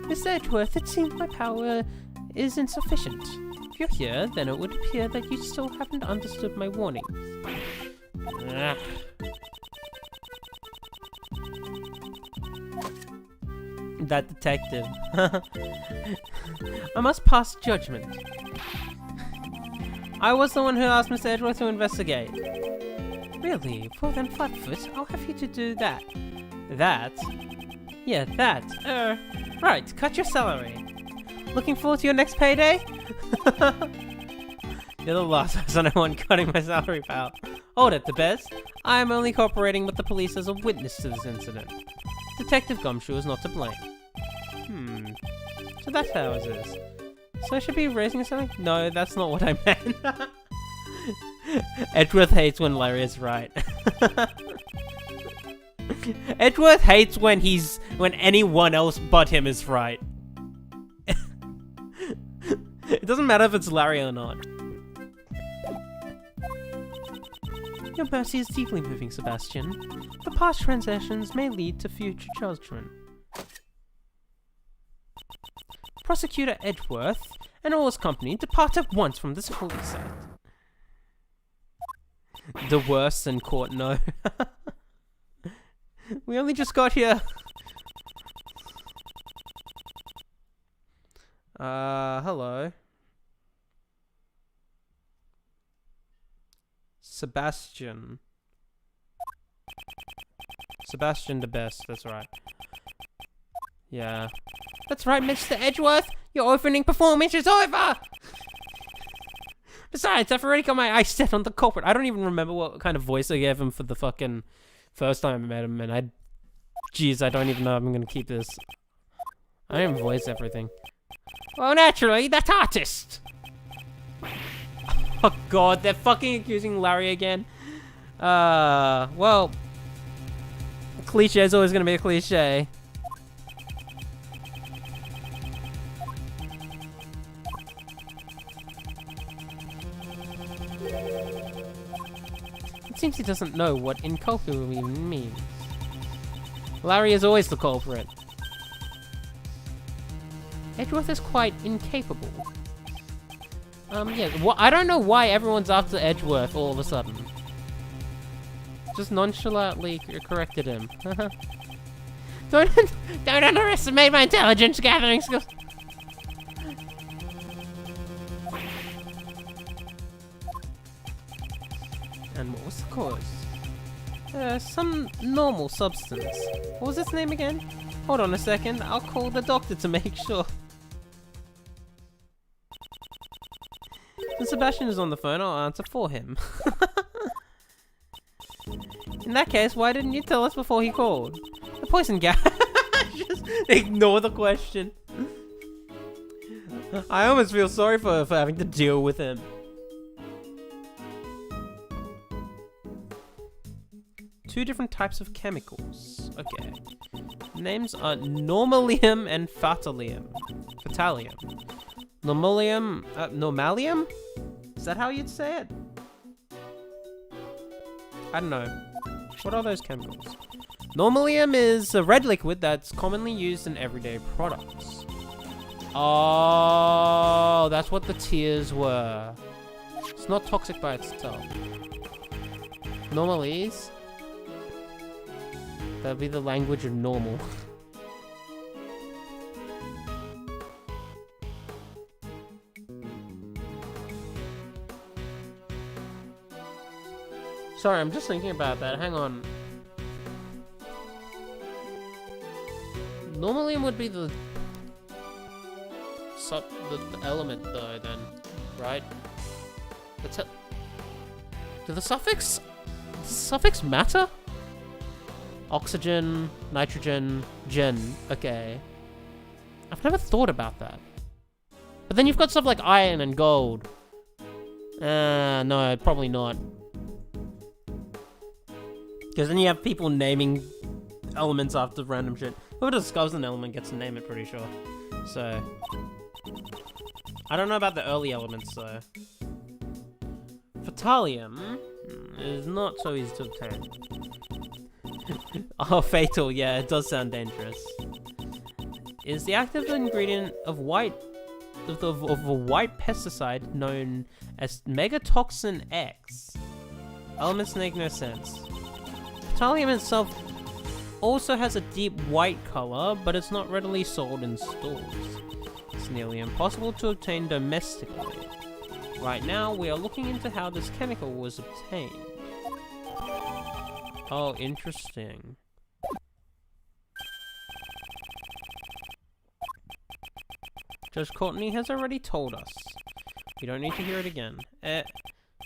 Miss Edgeworth, it seems my power is insufficient. If you're here, then it would appear that you still haven't understood my warnings. That detective. I must pass judgment. I was the one who asked Miss Edgeworth to investigate. Really? Well then, Flatfoot, I'll have you to do that. That? Yeah, that. Right, cut your salary. Looking forward to your next payday? You're the last person I want cutting my salary, pal. Hold it, the best. I am only cooperating with the police as a witness to this incident. Detective Gumshoe is not to blame. So that's how it is. So I should be raising something? No, that's not what I meant. Edgeworth hates when Larry is right. Edgeworth hates when anyone else but him is right. It doesn't matter if it's Larry or not. Your mercy is deeply moving, Sebastian. The past transactions may lead to future judgment. Prosecutor Edgeworth and all his company depart at once from this holy site. The worst in court, no. We only just got here. Hello. Sebastian. Sebastian the best, that's right. Yeah. That's right, Mr. Edgeworth! Your opening performance is over! Besides, I've already got my eyes set on the culprit. I don't even remember what kind of voice I gave him for the fucking first time I met him, and jeez, I don't even know if I'm gonna keep this. I didn't voice everything. Well, naturally, that artist! Oh god, they're fucking accusing Larry again. Well, cliche is always gonna be a cliche. It seems he doesn't know what inculpable even means. Larry is always the culprit. Edgeworth is quite incapable. Yeah, I don't know why everyone's after Edgeworth all of a sudden. Just nonchalantly corrected him. Don't underestimate my intelligence gathering skills. And what was the cause? Some normal substance. What was its name again? Hold on a second, I'll call the doctor to make sure. When Sebastian is on the phone, I'll answer for him. In that case, why didn't you tell us before he called? The poison gas. Just ignore the question. I almost feel sorry for having to deal with him. Two different types of chemicals. Okay. Names are normalium and fatalium. Fatalium. Normalium? Is that how you'd say it? I don't know. What are those chemicals? Normalium is a red liquid that's commonly used in everyday products. Oh, that's what the tears were. It's not toxic by itself. Normalese? That'd be the language of normal. Sorry, I'm just thinking about that. Hang on. Normalium would be the element though, then, right? Do the suffix matter? Oxygen, nitrogen, gen. Okay. I've never thought about that. But then you've got stuff like iron and gold. No, probably not. Because then you have people naming elements after random shit. Whoever discovers an element gets to name it, pretty sure. So, I don't know about the early elements, though. Fatalium is not so easy to obtain. Oh, fatal, yeah, it does sound dangerous. Is the active ingredient of a white pesticide known as Megatoxin X. Elements make no sense. Fatalium itself also has a deep white color, but it's not readily sold in stores. It's nearly impossible to obtain domestically. Right now, we are looking into how this chemical was obtained. Oh, interesting. Judge Courtney has already told us. We don't need to hear it again.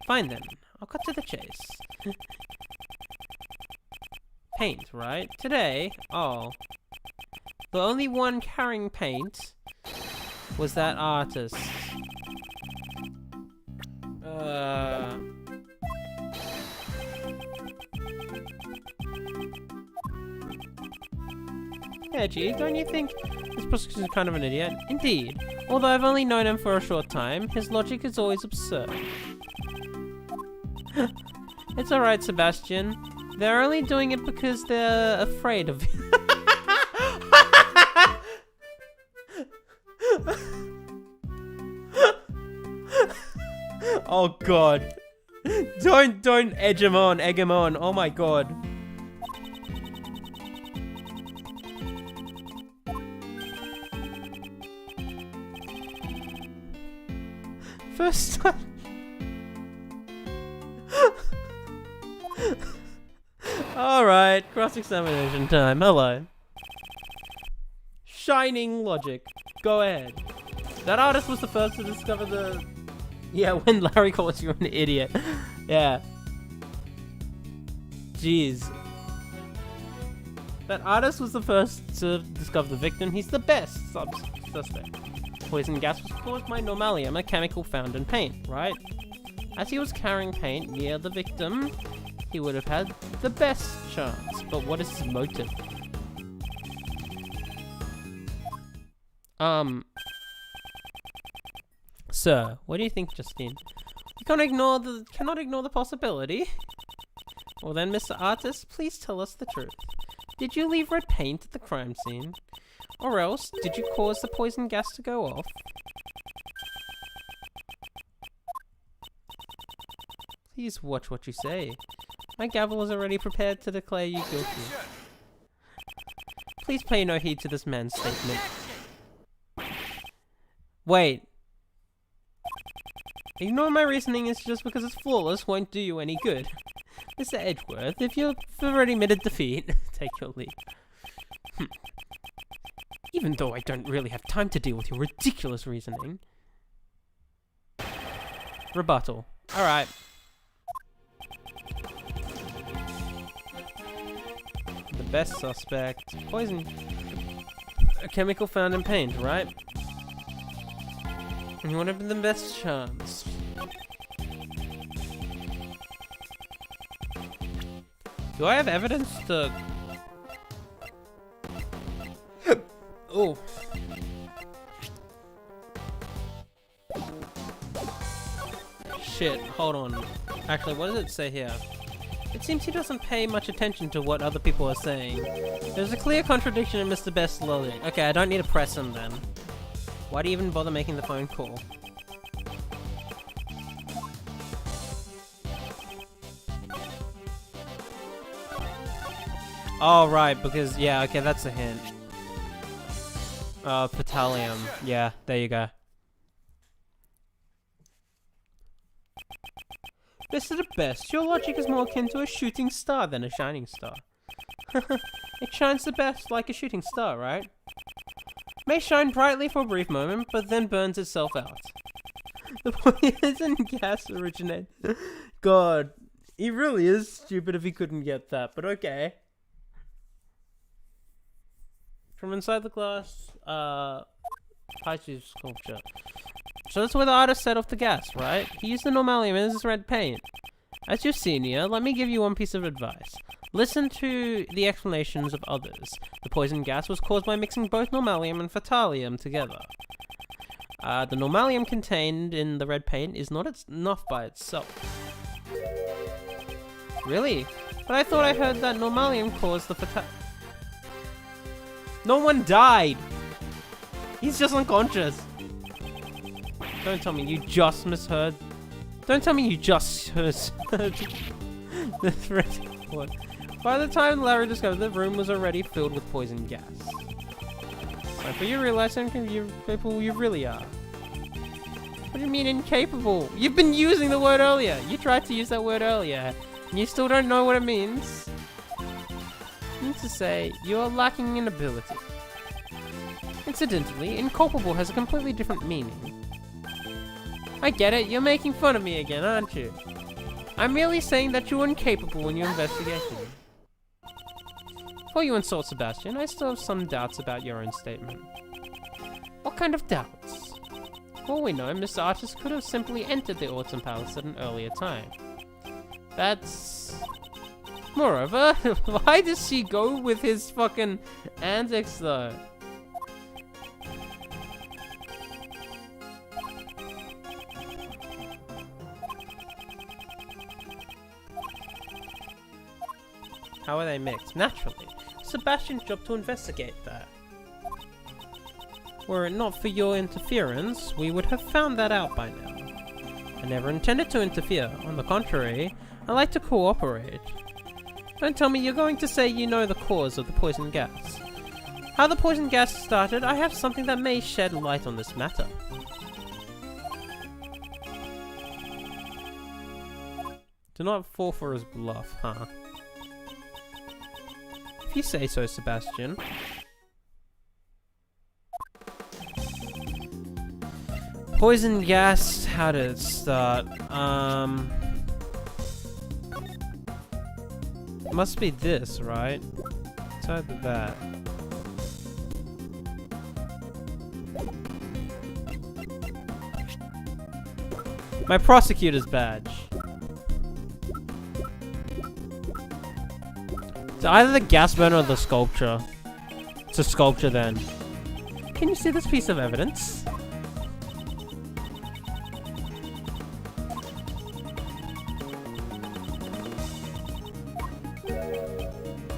Fine then. I'll cut to the chase. Paint, right? Today? Oh. The only one carrying paint was that artist. Yeah, gee, don't you think this prosecutor is kind of an idiot? Indeed. Although I've only known him for a short time, his logic is always absurd. It's alright, Sebastian. They're only doing it because they're afraid of you. Oh god. Don't egg him on. Oh my god. First time. Alright, cross-examination time. Hello. Shining logic. Go ahead. That artist was the first to discover the... Yeah, when Larry calls you an idiot. Yeah. Jeez. That artist was the first to discover the victim. He's the best suspect. Poison gas was caused by normalium, a chemical found in paint, right? As he was carrying paint near the victim, he would have had the best chance. But what is his motive? Sir, what do you think, Justine? You cannot ignore the possibility. Well then, Mr. Artist, please tell us the truth. Did you leave red paint at the crime scene? Or else, did you cause the poison gas to go off? Please watch what you say. My gavel is already prepared to declare you guilty. Please pay no heed to this man's statement. Wait. Ignore my reasoning is just because it's flawless won't do you any good. Mr. Edgeworth, if you've already admitted defeat, take your leave. Even though I don't really have time to deal with your ridiculous reasoning. Rebuttal. Alright. The best suspect. Poison. A chemical found in paint, right? And you would have been the best chance. Do I have evidence to... Oh. Shit, hold on. Actually, what does it say here? It seems he doesn't pay much attention to what other people are saying. There's a clear contradiction in Mr. Best's logic. Okay, I don't need to press him then. Why do you even bother making the phone call? Oh, right, because, yeah, okay, that's a hint. Petroleum. Yeah, there you go. Mr. Best, your logic is more akin to a shooting star than a shining star. It shines the best like a shooting star, right? May shine brightly for a brief moment, but then burns itself out. The poison gas originated. God, he really is stupid if he couldn't get that, but okay. From inside the glass, Paichi's sculpture. So that's where the artist set off the gas, right? He used the normalium as his red paint. As your senior, let me give you one piece of advice. Listen to the explanations of others. The poison gas was caused by mixing both normalium and fatalium together. The normalium contained in the red paint is not enough by itself. Really? But I thought I heard that normalium caused the No one died! He's just unconscious. Don't tell me you just misheard. Don't tell me you just heard the red one. By the time Larry discovered the room was already filled with poison gas. So for you realize how incapable you really are. What do you mean incapable? You've been using the word earlier. You tried to use that word earlier. And you still don't know what it means. It means to say you are lacking in ability. Incidentally, inculpable has a completely different meaning. I get it, you're making fun of me again, aren't you? I'm merely saying that you're incapable in your investigation. Before you insult Sebastian, I still have some doubts about your own statement. What kind of doubts? For all we know, Mr. Artist could have simply entered the Autumn Palace at an earlier time. That's... Moreover, why does she go with his fucking antics though? How are they mixed? Naturally. Sebastian's job to investigate that. Were it not for your interference, we would have found that out by now. I never intended to interfere. On the contrary, I like to cooperate. Don't tell me you're going to say you know the cause of the poison gas. How the poison gas started, I have something that may shed light on this matter. Do not fall for his bluff, huh? If you say so, Sebastian. Poison gas, how did it start? It must be this, right? It's either that. My prosecutor's badge. It's either the gas burner or the sculpture. It's a sculpture then. Can you see this piece of evidence?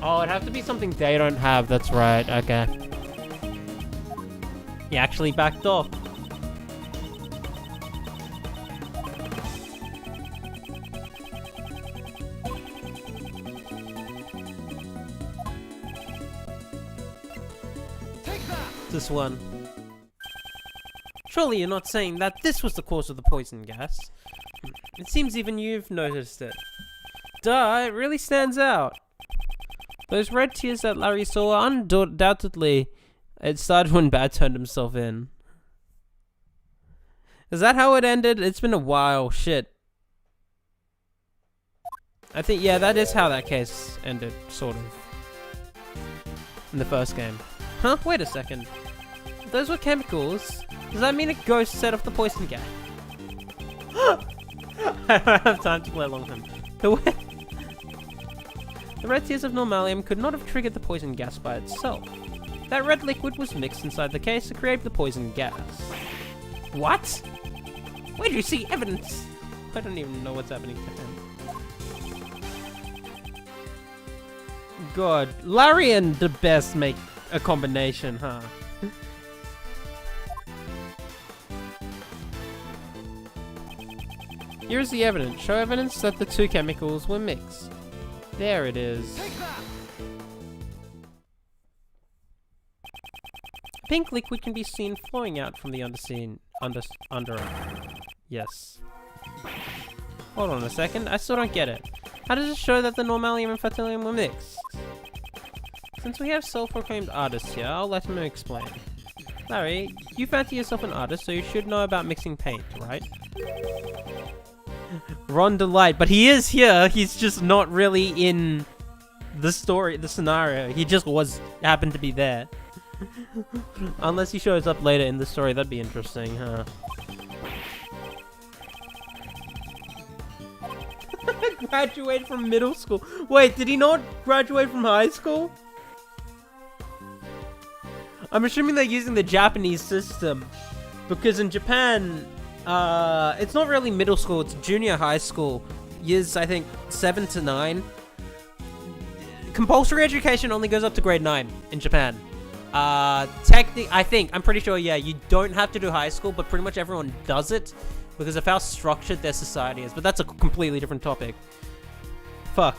Oh, it'd have to be something they don't have, that's right, okay. He actually backed off. This one. Surely you're not saying that this was the cause of the poison gas. It seems even you've noticed it. Duh, it really stands out. Those red tears that Larry saw, undoubtedly, it started when Bad turned himself in. Is that how it ended? It's been a while, shit. I think, yeah, that is how that case ended, sort of. In the first game. Huh? Wait a second. Those were chemicals. Does that mean a ghost set off the poison gas? I don't have time to play along with him. The red tears of normalium could not have triggered the poison gas by itself. That red liquid was mixed inside the case to create the poison gas. What? Where do you see evidence? I don't even know what's happening to him. God, Larry and the best make a combination, huh? Here's the evidence. Show evidence that the two chemicals were mixed. There it is. Pink liquid can be seen flowing out from the underarm. Yes. Hold on a second, I still don't get it. How does it show that the normalium and fatalium were mixed? Since we have self-proclaimed artists here, I'll let him explain. Larry, you fancy yourself an artist, so you should know about mixing paint, right? Ron Delight, but he is here, he's just not really in the story, the scenario. He just happened to be there. Unless he shows up later in the story, that'd be interesting, huh? Graduate from middle school. Wait, did he not graduate from high school? I'm assuming they're using the Japanese system. Because in Japan, it's not really middle school, it's junior high school. Years, I think, 7 to 9. Compulsory education only goes up to grade 9 in Japan. Technically, I'm pretty sure, yeah, you don't have to do high school, but pretty much everyone does it because of how structured their society is. But that's a completely different topic. Fuck.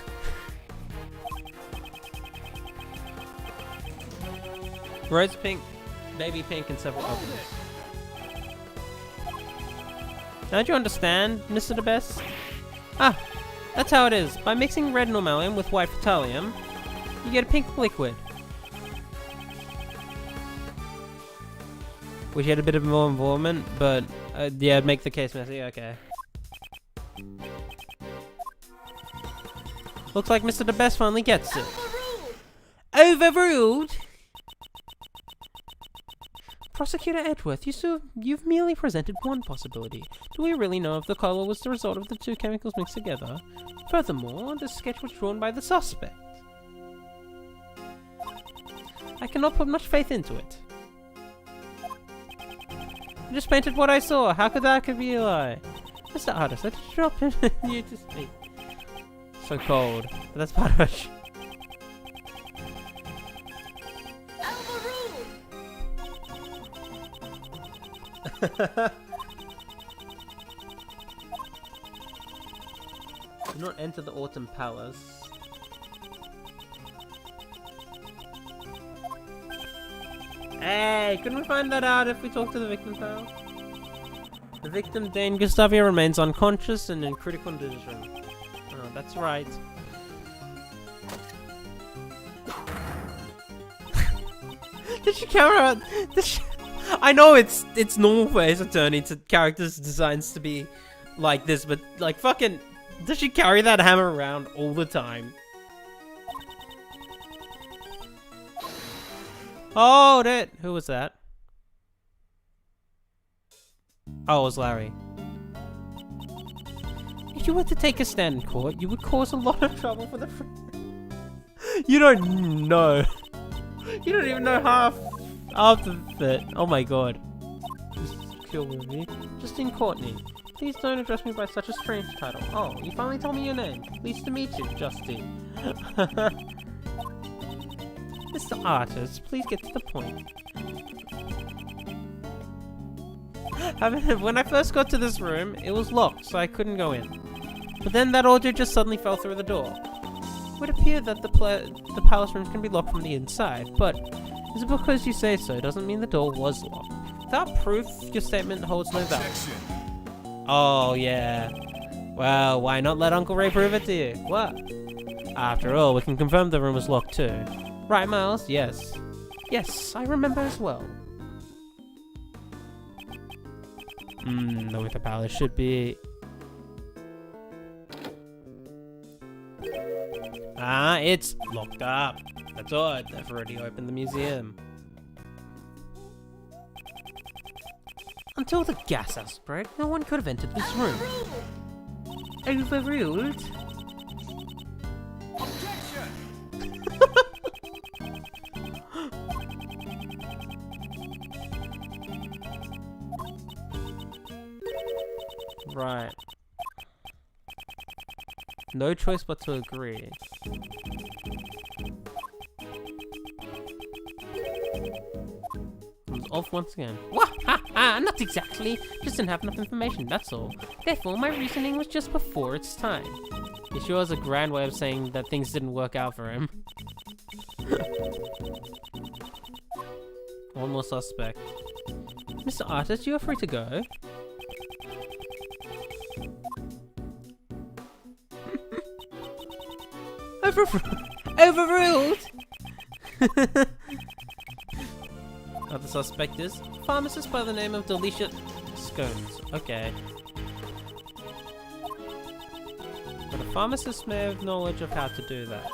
Rose pink, baby pink, and several others. Don't you understand, Mr. The Best? Ah, that's how it is. By mixing red normalium with white fatalium, you get a pink liquid. Wish you had a bit of more involvement, but yeah, make the case messy. Okay. Looks like Mr. The Best finally gets it. Overruled! Prosecutor Edworth, you've merely presented one possibility. Do we really know if the color was the result of the two chemicals mixed together? Furthermore, the sketch was drawn by the suspect. I cannot put much faith into it. I just painted what I saw. How could that be a lie? Mr. Artist, I just drop him you to speak. So cold. But that's part of it. Do not enter the Autumn Palace. Hey, couldn't we find that out if we talk to the victim pal? The victim, Dane Gustavia, remains unconscious and in critical condition. Oh, that's right. Did she carry out? I know it's normal for Ace Attorney to characters' designs to be like this, but like fucking, does she carry that hammer around all the time? Hold it! Who was that? Oh, it was Larry. If you were to take a stand in court, you would cause a lot of trouble for the You don't know. You don't even know half of it. Oh my god. Just kill me. Justine Courtney. Please don't address me by such a strange title. Oh, you finally told me your name. Pleased to meet you, Justine. Mr. Artist, please get to the point. When I first got to this room, it was locked, so I couldn't go in. But then that order just suddenly fell through the door. It would appear that the palace rooms can be locked from the inside, but is it because you say so doesn't mean the door was locked. Without proof, your statement holds no value. Oh, yeah. Well, why not let Uncle Ray prove it to you? What? After all, we can confirm the room was locked too. Right, Miles? Yes. Yes, I remember as well. Knowing the palace should be... Ah, it's locked up. That's odd. They've already opened the museum. Until the gas outbreak, no one could have entered this room. Overruled? Right. No choice but to agree. I'm off once again. Wah ha ha! Not exactly. Just didn't have enough information, that's all. Therefore, my reasoning was just before its time. It sure has a grand way of saying that things didn't work out for him. One more suspect. Mr. Artist, you are free to go. Overruled! Other suspect is pharmacist by the name of Delicia Scones. Okay. But a pharmacist may have knowledge of how to do that.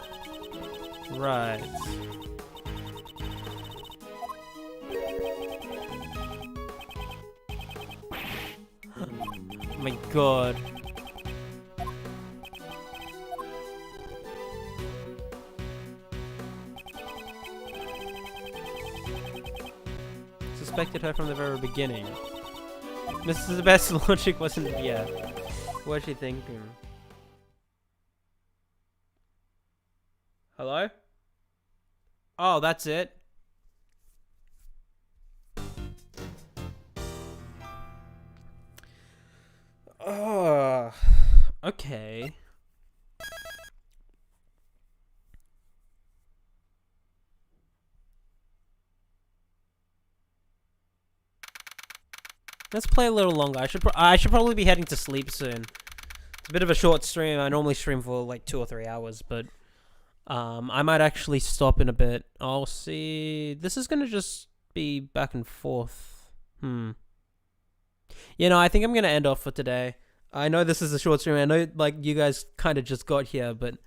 Right. Oh my god. Suspected her from the very beginning. Mrs. Best logic wasn't... yeah. What's she thinking? Hello? Oh, that's it? Oh, okay. Let's play a little longer. I should probably be heading to sleep soon. It's a bit of a short stream. I normally stream for like 2 or 3 hours, but I might actually stop in a bit. I'll see. This is gonna just be back and forth. You know, I think I'm gonna end off for today. I know this is a short stream. I know like you guys kind of just got here, but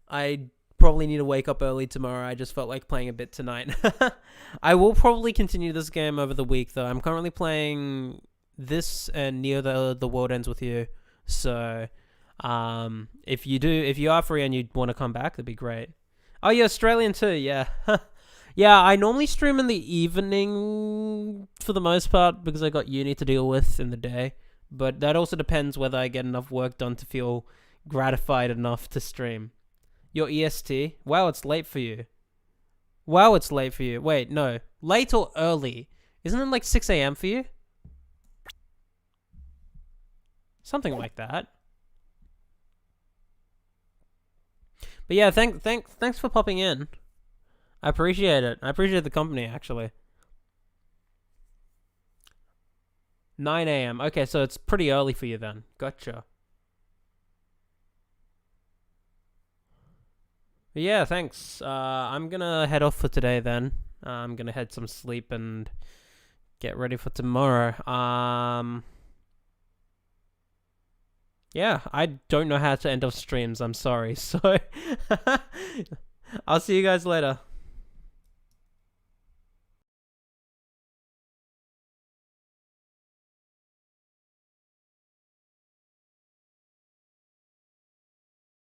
I probably need to wake up early tomorrow. I just felt like playing a bit tonight. I will probably continue this game over the week though. I'm currently playing this and Neo the World Ends With You. So if you are free and you want to come back, that'd be great. Oh, you're Australian too, yeah. Yeah, I normally stream in the evening for the most part because I got uni to deal with in the day. But that also depends whether I get enough work done to feel gratified enough to stream. Your EST? Wow, it's late for you. Wow, it's late for you. Wait, no. Late or early? Isn't it like 6 a.m. for you? Something like that. But yeah, thanks for popping in. I appreciate it. I appreciate the company, actually. 9 a.m. Okay, so it's pretty early for you then. Gotcha. But yeah, thanks. I'm gonna head off for today then. I'm gonna head some sleep and get ready for tomorrow. Yeah, I don't know how to end off streams. I'm sorry. So I'll see you guys later.